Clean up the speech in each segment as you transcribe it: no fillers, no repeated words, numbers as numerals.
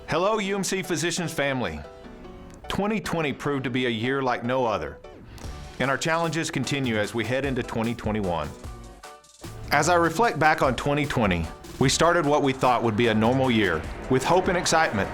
Hello, UMC Physicians family. 2020 proved to be a year like no other, and our challenges continue as we head into 2021. As I reflect back on 2020, we started what we thought would be a normal year with hope and excitement.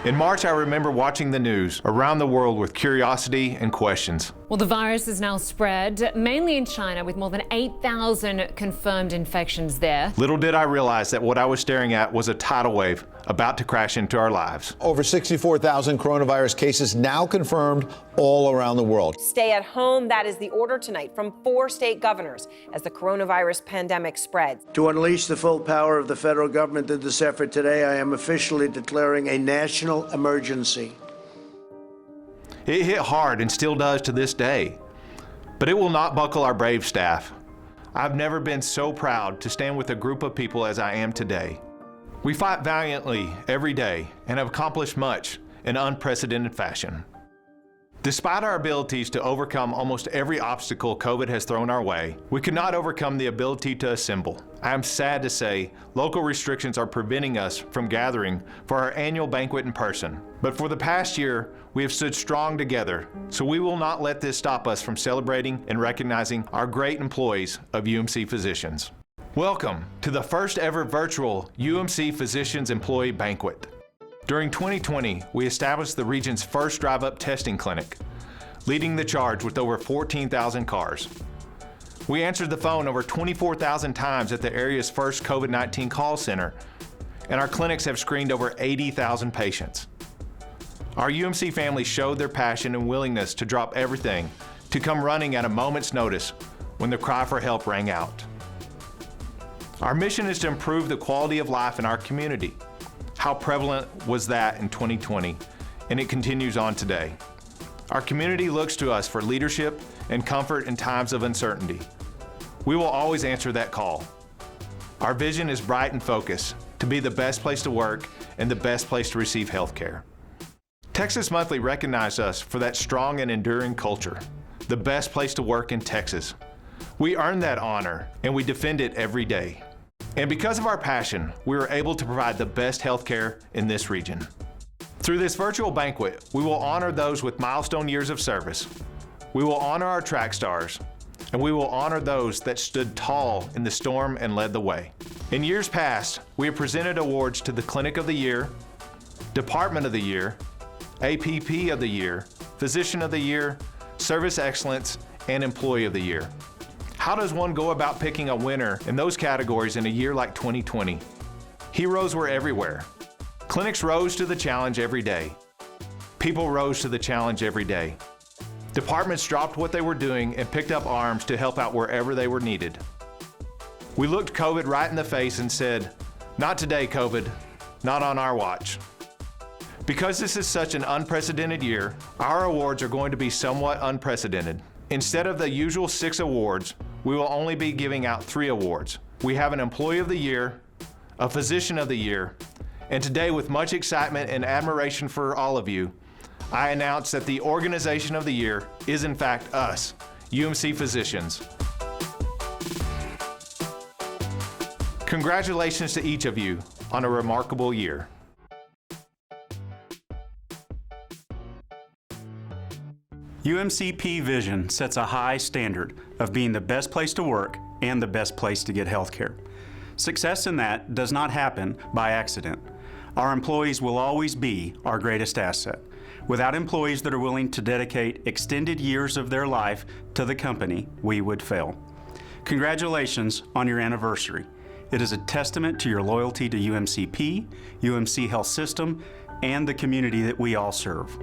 In March, I remember watching the news around the world with curiosity and questions. Well, the virus has now spread, mainly in China, with more than 8,000 confirmed infections there. Little did I realize that what I was staring at was a tidal wave about to crash into our lives. Over 64,000 coronavirus cases now confirmed all around the world. Stay at home, that is the order tonight from 4 state governors as the coronavirus pandemic spreads. To unleash the full power of the federal government in this effort today, I am officially declaring a national emergency. It hit hard and still does to this day, but it will not buckle our brave staff. I've never been so proud to stand with a group of people as I am today. We fight valiantly every day and have accomplished much in unprecedented fashion. Despite our abilities to overcome almost every obstacle COVID has thrown our way, we could not overcome the ability to assemble. I am sad to say local restrictions are preventing us from gathering for our annual banquet in person. But for the past year, we have stood strong together, so we will not let this stop us from celebrating and recognizing our great employees of UMC Physicians. Welcome to the first ever virtual UMC Physicians Employee Banquet. During 2020, we established the region's first drive-up testing clinic, leading the charge with over 14,000 cars. We answered the phone over 24,000 times at the area's first COVID-19 call center, and our clinics have screened over 80,000 patients. Our UMC family showed their passion and willingness to drop everything to come running at a moment's notice when the cry for help rang out. Our mission is to improve the quality of life in our community. How prevalent was that in 2020, and it continues on today. Our community looks to us for leadership and comfort in times of uncertainty. We will always answer that call. Our vision is bright and focused, to be the best place to work and the best place to receive health care. Texas Monthly recognized us for that strong and enduring culture, the best place to work in Texas. We earned that honor, and we defend it every day. And because of our passion, we were able to provide the best health care in this region. Through this virtual banquet, we will honor those with milestone years of service. We will honor our track stars, and we will honor those that stood tall in the storm and led the way. In years past, we have presented awards to the Clinic of the Year, Department of the Year, APP of the Year, Physician of the Year, Service Excellence, and Employee of the Year. How does one go about picking a winner in those categories in a year like 2020? Heroes were everywhere. Clinics rose to the challenge every day. People rose to the challenge every day. Departments dropped what they were doing and picked up arms to help out wherever they were needed. We looked COVID right in the face and said, "Not today, COVID, not on our watch." Because this is such an unprecedented year, our awards are going to be somewhat unprecedented. Instead of the usual 6 awards, we will only be giving out 3 awards. We have an Employee of the Year, a Physician of the Year, and today, with much excitement and admiration for all of you, I announce that the Organization of the Year is in fact us, UMC Physicians. Congratulations to each of you on a remarkable year. UMCP vision sets a high standard of being the best place to work and the best place to get health care. Success in that does not happen by accident. Our employees will always be our greatest asset. Without employees that are willing to dedicate extended years of their life to the company, we would fail. Congratulations on your anniversary. It is a testament to your loyalty to UMCP, UMC Health System, and the community that we all serve.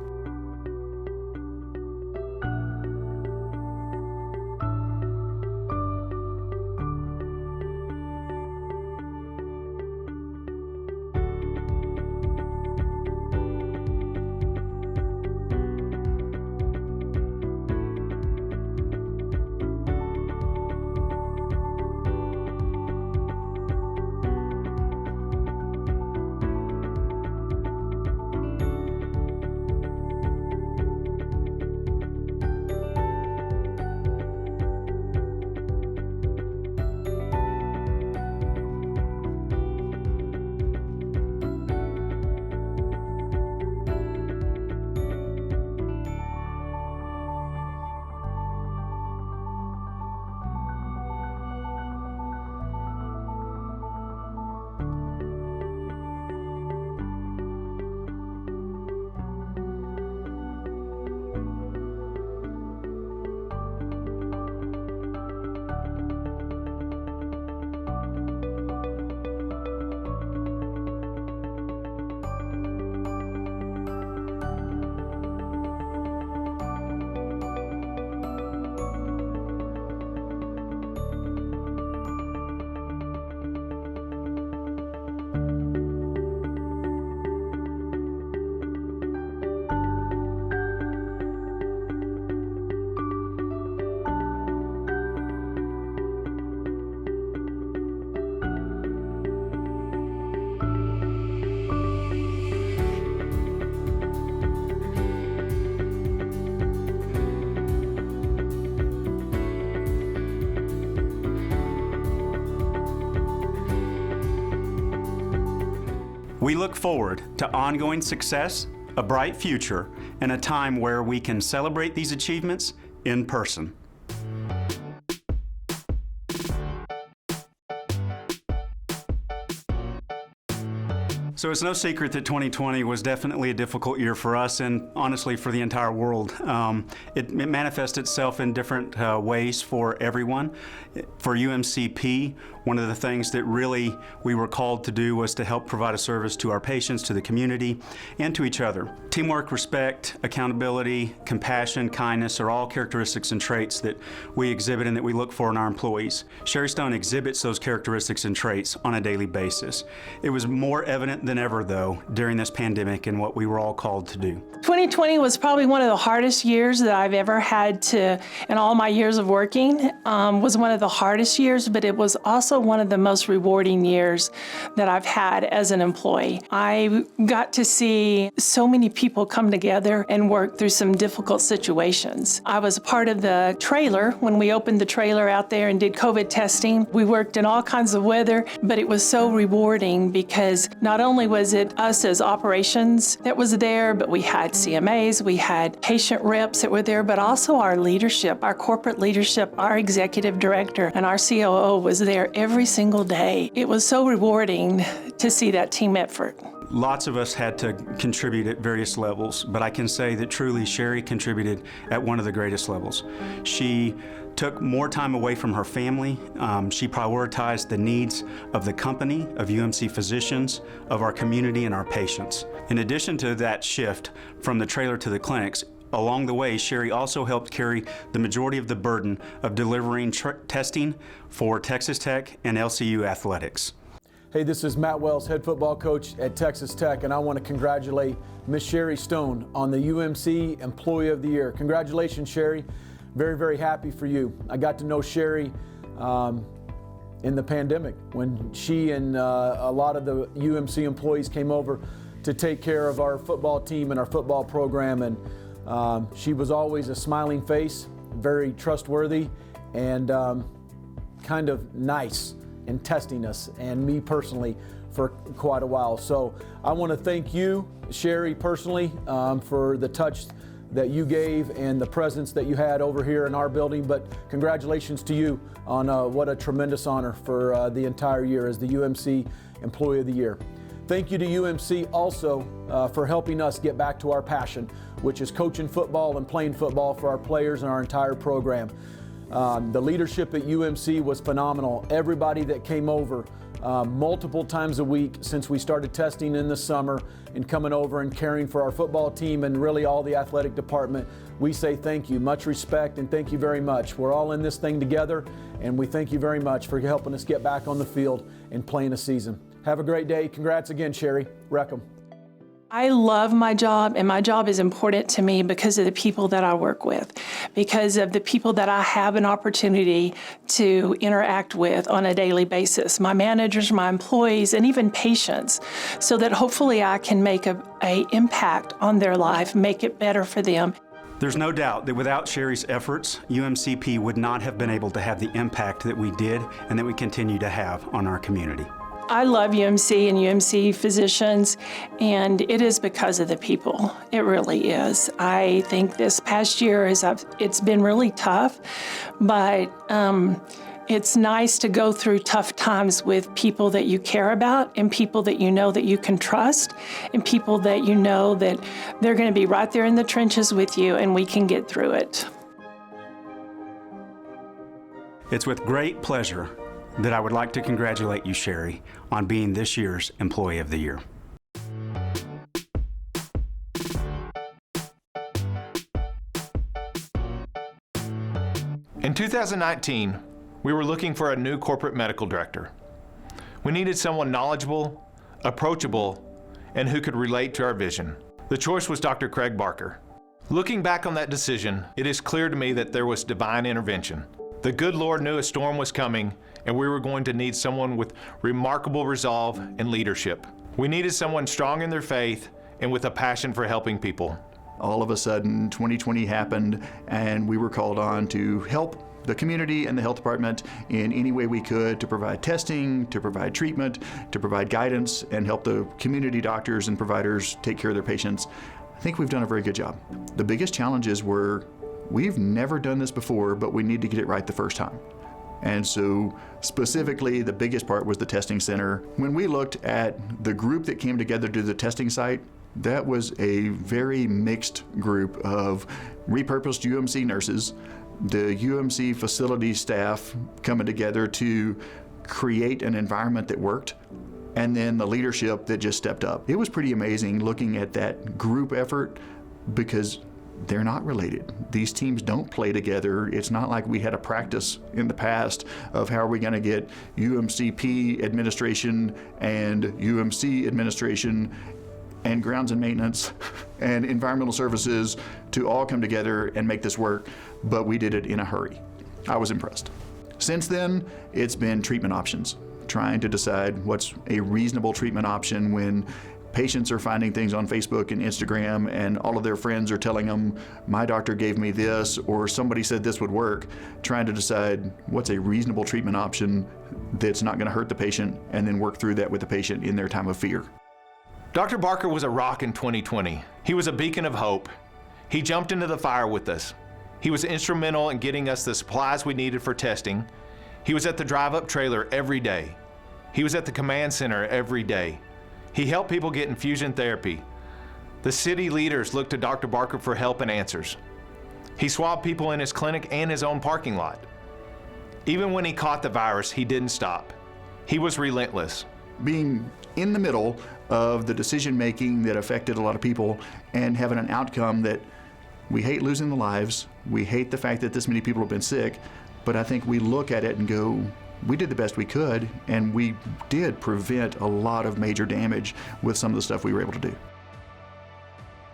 We look forward to ongoing success, a bright future, and a time where we can celebrate these achievements in person. So it's no secret that 2020 was definitely a difficult year for us and honestly for the entire world. It manifests itself in different ways for everyone. For UMCP, one of the things that really we were called to do was to help provide a service to our patients, to the community, and to each other. Teamwork, respect, accountability, compassion, kindness are all characteristics and traits that we exhibit and that we look for in our employees. Sherry Stone exhibits those characteristics and traits on a daily basis. It was more evident than ever, though, during this pandemic and what we were all called to do. 2020 was probably one of the hardest years that I've ever had to, in all my years of working, was one of the hardest years, but it was also one of the most rewarding years that I've had as an employee. I got to see so many people come together and work through some difficult situations. I was a part of the trailer when we opened the trailer out there and did COVID testing. We worked in all kinds of weather, but it was so rewarding because not only was it us as operations that was there, but we had CMAs, we had patient reps that were there, but also our leadership, our corporate leadership, our executive director, and our COO was there every single day. It was so rewarding to see that team effort. Lots of us had to contribute at various levels, but I can say that truly Sherry contributed at one of the greatest levels. She took more time away from her family. She prioritized the needs of the company, of UMC physicians, of our community, and our patients. In addition to that shift from the trailer to the clinics, along the way, Sherry also helped carry the majority of the burden of delivering testing for Texas Tech and LCU athletics. Hey, this is Matt Wells, head football coach at Texas Tech, and I want to congratulate Miss Sherry Stone on the UMC Employee of the Year. Congratulations, Sherry. Very, very happy for you. I got to know Sherry in the pandemic when she and a lot of the UMC employees came over to take care of our football team and our football program, and she was always a smiling face, very trustworthy, and kind of nice in testing us and me personally for quite a while. So I want to thank you, Sherry, personally, for the touch that you gave and the presence that you had over here in our building. But congratulations to you on what a tremendous honor for the entire year as the UMC Employee of the Year. Thank you to UMC also for helping us get back to our passion, which is coaching football and playing football for our players and our entire program. The leadership at UMC was phenomenal. Everybody that came over multiple times a week since we started testing in the summer and coming over and caring for our football team and really all the athletic department, we say thank you, much respect, and thank you very much. We're all in this thing together, and we thank you very much for helping us get back on the field and playing a season. Have a great day. Congrats again, Sherry. Wreck 'em. I love my job, and my job is important to me because of the people that I work with, because of the people that I have an opportunity to interact with on a daily basis, my managers, my employees, and even patients, so that hopefully I can make a impact on their life, make it better for them. There's no doubt that without Sherry's efforts, UMCP would not have been able to have the impact that we did and that we continue to have on our community. I love UMC and UMC physicians, and it is because of the people. It really is. I think this past year it's been really tough, but it's nice to go through tough times with people that you care about and people that you know that you can trust and people that you know that they're going to be right there in the trenches with you and we can get through it. It's with great pleasure that I would like to congratulate you, Sherry, on being this year's Employee of the Year. In 2019, we were looking for a new corporate medical director. We needed someone knowledgeable, approachable, and who could relate to our vision. The choice was Dr. Craig Barker. Looking back on that decision, it is clear to me that there was divine intervention. The good Lord knew a storm was coming, and we were going to need someone with remarkable resolve and leadership. We needed someone strong in their faith and with a passion for helping people. All of a sudden, 2020 happened, and we were called on to help the community and the health department in any way we could to provide testing, to provide treatment, to provide guidance, and help the community doctors and providers take care of their patients. I think we've done a very good job. The biggest challenges were, we've never done this before, but we need to get it right the first time. And so specifically, the biggest part was the testing center. When we looked at the group that came together to do the testing site, that was a very mixed group of repurposed UMC nurses, the UMC facility staff coming together to create an environment that worked, and then the leadership that just stepped up. It was pretty amazing looking at that group effort because they're not related. These teams don't play together. It's not like we had a practice in the past of how are we going to get UMCP administration and UMC administration and grounds and maintenance and environmental services to all come together and make this work, but we did it in a hurry. I was impressed. Since then, it's been treatment options, trying to decide what's a reasonable treatment option when patients are finding things on Facebook and Instagram and all of their friends are telling them, my doctor gave me this, or somebody said this would work, trying to decide what's a reasonable treatment option that's not going to hurt the patient, and then work through that with the patient in their time of fear. Dr. Barker was a rock in 2020. He was a beacon of hope. He jumped into the fire with us. He was instrumental in getting us the supplies we needed for testing. He was at the drive-up trailer every day. He was at the command center every day. He helped people get infusion therapy. The city leaders looked to Dr. Barker for help and answers. He swabbed people in his clinic and his own parking lot. Even when he caught the virus, he didn't stop. He was relentless. Being in the middle of the decision-making that affected a lot of people and having an outcome that we hate losing the lives, we hate the fact that this many people have been sick, but I think we look at it and go, we did the best we could, and we did prevent a lot of major damage with some of the stuff we were able to do.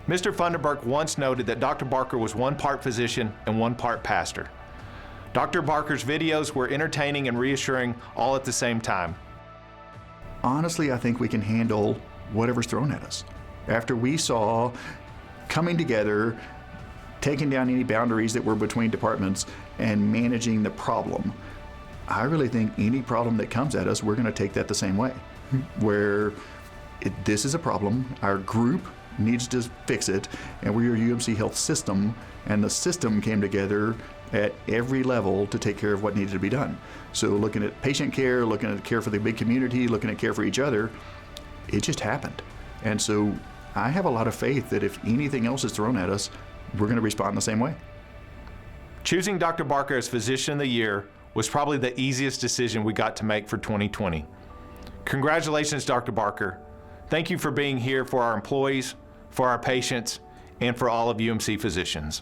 Mr. Funderburk once noted that Dr. Barker was one part physician and one part pastor. Dr. Barker's videos were entertaining and reassuring all at the same time. Honestly, I think we can handle whatever's thrown at us. After we saw coming together, taking down any boundaries that were between departments and managing the problem, I really think any problem that comes at us, we're going to take that the same way. Where this is a problem, our group needs to fix it, and we're your UMC health system, and the system came together at every level to take care of what needed to be done. So looking at patient care, looking at care for the big community, looking at care for each other, it just happened. And so I have a lot of faith that if anything else is thrown at us, we're going to respond the same way. Choosing Dr. Barker as Physician of the Year was probably the easiest decision we got to make for 2020. Congratulations, Dr. Barker. Thank you for being here for our employees, for our patients, and for all of UMC physicians.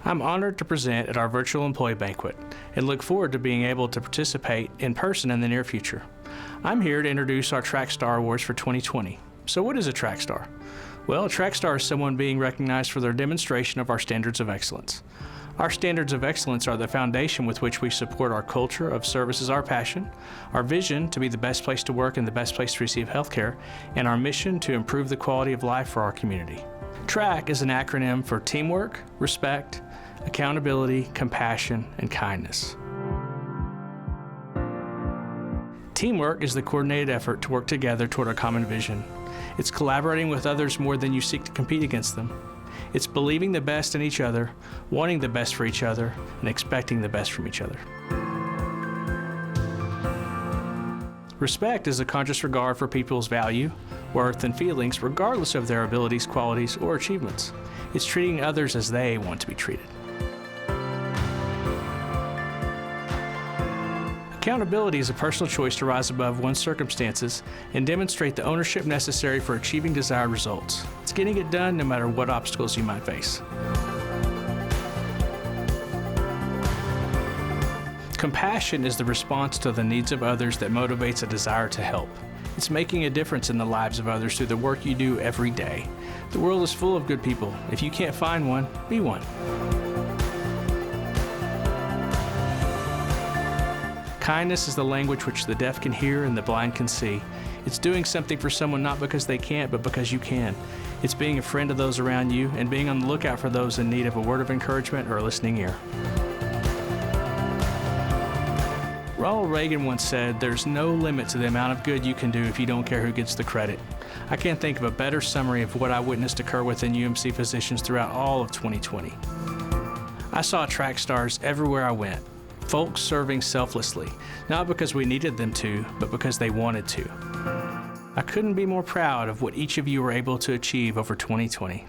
I'm honored to present at our virtual employee banquet and look forward to being able to participate in person in the near future. I'm here to introduce our Track Star Awards for 2020. So what is a Track Star? Well, a Track Star is someone being recognized for their demonstration of our standards of excellence. Our standards of excellence are the foundation with which we support our culture of service as our passion, our vision to be the best place to work and the best place to receive healthcare, and our mission to improve the quality of life for our community. TRACK is an acronym for teamwork, respect, accountability, compassion, and kindness. Teamwork is the coordinated effort to work together toward a common vision. It's collaborating with others more than you seek to compete against them. It's believing the best in each other, wanting the best for each other, and expecting the best from each other. Respect is a conscious regard for people's value, worth, and feelings regardless of their abilities, qualities, or achievements. It's treating others as they want to be treated. Accountability is a personal choice to rise above one's circumstances and demonstrate the ownership necessary for achieving desired results. It's getting it done no matter what obstacles you might face. Compassion is the response to the needs of others that motivates a desire to help. It's making a difference in the lives of others through the work you do every day. The world is full of good people. If you can't find one, be one. Kindness is the language which the deaf can hear and the blind can see. It's doing something for someone not because they can't, but because you can. It's being a friend of those around you and being on the lookout for those in need of a word of encouragement or a listening ear. Ronald Reagan once said, "There's no limit to the amount of good you can do if you don't care who gets the credit." I can't think of a better summary of what I witnessed occur within UMC physicians throughout all of 2020. I saw track stars everywhere I went, folks serving selflessly, not because we needed them to, but because they wanted to. I couldn't be more proud of what each of you were able to achieve over 2020.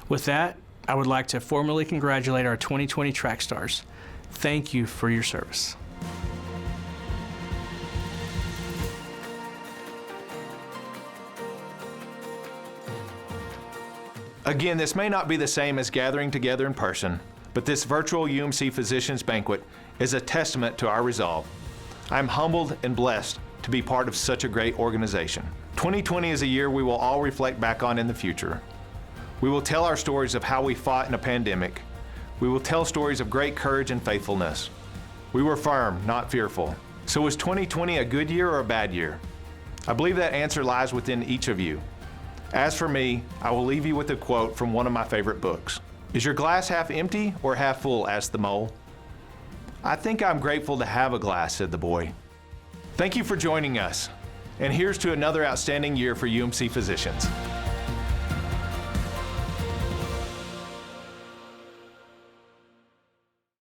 With that, I would like to formally congratulate our 2020 track stars. Thank you for your service. Again, this may not be the same as gathering together in person, but this virtual UMC Physicians Banquet is a testament to our resolve. I'm humbled and blessed to be part of such a great organization. 2020 is a year we will all reflect back on in the future. We will tell our stories of how we fought in a pandemic. We will tell stories of great courage and faithfulness. We were firm, not fearful. So was 2020 a good year or a bad year? I believe that answer lies within each of you. As for me, I will leave you with a quote from one of my favorite books. "Is your glass half empty or half full?" asked the mole. "I think I'm grateful to have a glass," said the boy. Thank you for joining us. And here's to another outstanding year for UMC Physicians.